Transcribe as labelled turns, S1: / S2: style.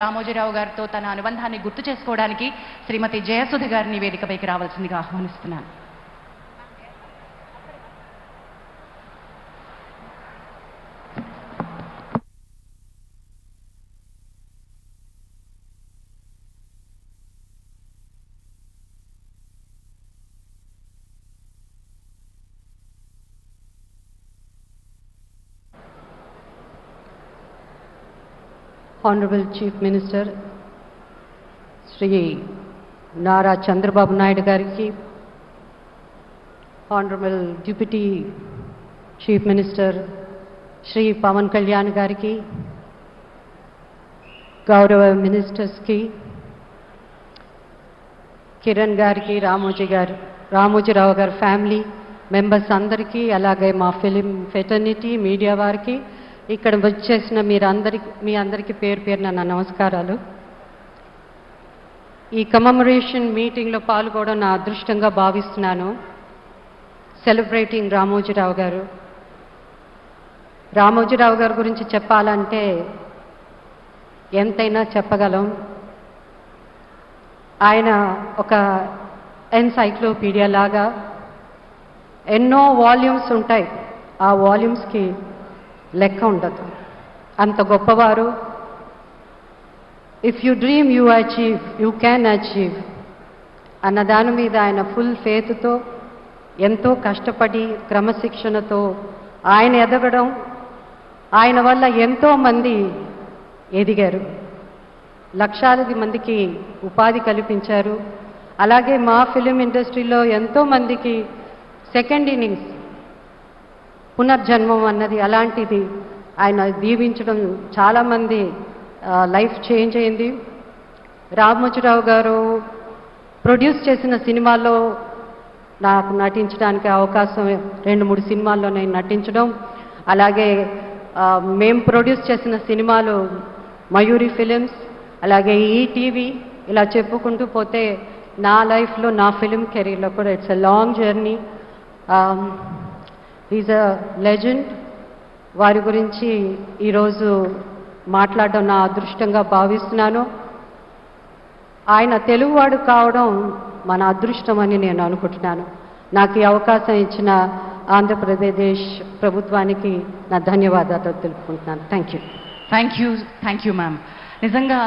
S1: రామోజీరావు గారితో తన అనుబంధాన్ని గుర్తు చేసుకోవడానికి శ్రీమతి జయసుధ గారిని వేదికపైకి రావాల్సిందిగా ఆహ్వానిస్తున్నాను.
S2: Honorable Chief Minister Sri Nara Chandrababu Naidu Gariki, Honorable Deputy Chief Minister Sri Pawan Kalyan Gariki, Gaurava Ministers ki, Kiran Gariki, Ramoji Rao Gar family members andariki, alage ma film fraternity media variki ఇక్కడ వచ్చేసిన మీ అందరికీ పేరు పేరున నా నమస్కారాలు. ఈ commemoration మీటింగ్లో పాల్గొనడం నా అదృష్టంగా భావిస్తున్నాను. సెలబ్రేటింగ్ రామోజీరావు గారు. రామోజీరావు గారి గురించి చెప్పాలంటే ఎంతైనా చెప్పగలం. ఆయన ఒక ఎన్సైక్లోపీడియా లాగా ఎన్నో వాల్యూమ్స్ ఉంటాయి. ఆ వాల్యూమ్స్కి లెక్క ఉండదు. అంత గొప్పవారు. If you dream you achieve, you can achieve అన్న దాని మీద ఆయన ఫుల్ ఫేత్తో ఎంతో కష్టపడి క్రమశిక్షణతో ఆయన ఎదగడం, ఆయన వల్ల ఎంతోమంది ఎదిగారు. లక్షలాది మందికి ఉపాధి కల్పించారు. అలాగే మా ఫిలిం ఇండస్ట్రీలో ఎంతోమందికి సెకండ్ ఇన్నింగ్స్ పునర్జన్మం అన్నది అలాంటిది ఆయన దీవించడం చాలామంది లైఫ్ చేంజ్ అయింది. రామోజీరావు గారు ప్రొడ్యూస్ చేసిన సినిమాల్లో నాకు నటించడానికి అవకాశం 2-3 సినిమాల్లో నేను నటించడం, అలాగే మేము ప్రొడ్యూస్ చేసిన సినిమాలు మయూరి ఫిలిమ్స్, అలాగే ఈటీవీ, ఇలా చెప్పుకుంటూ పోతే నా లైఫ్లో నా ఫిలిం కెరీర్లో కూడా it's a long journey. Is a legend. వారి గురించి ఈరోజు మాట్లాడడం నా అదృష్టంగా భావిస్తున్నాను. ఆయన తెలుగువాడు కావడం మన అదృష్టం అని నేను అనుకుంటున్నాను. నాకు ఈ అవకాశం ఇచ్చిన ఆంధ్రప్రదేశ్ ప్రభుత్వానికి నా ధన్యవాదాలు తెలుపుకుంటున్నాను. Thank you
S1: ma'am. నిజంగా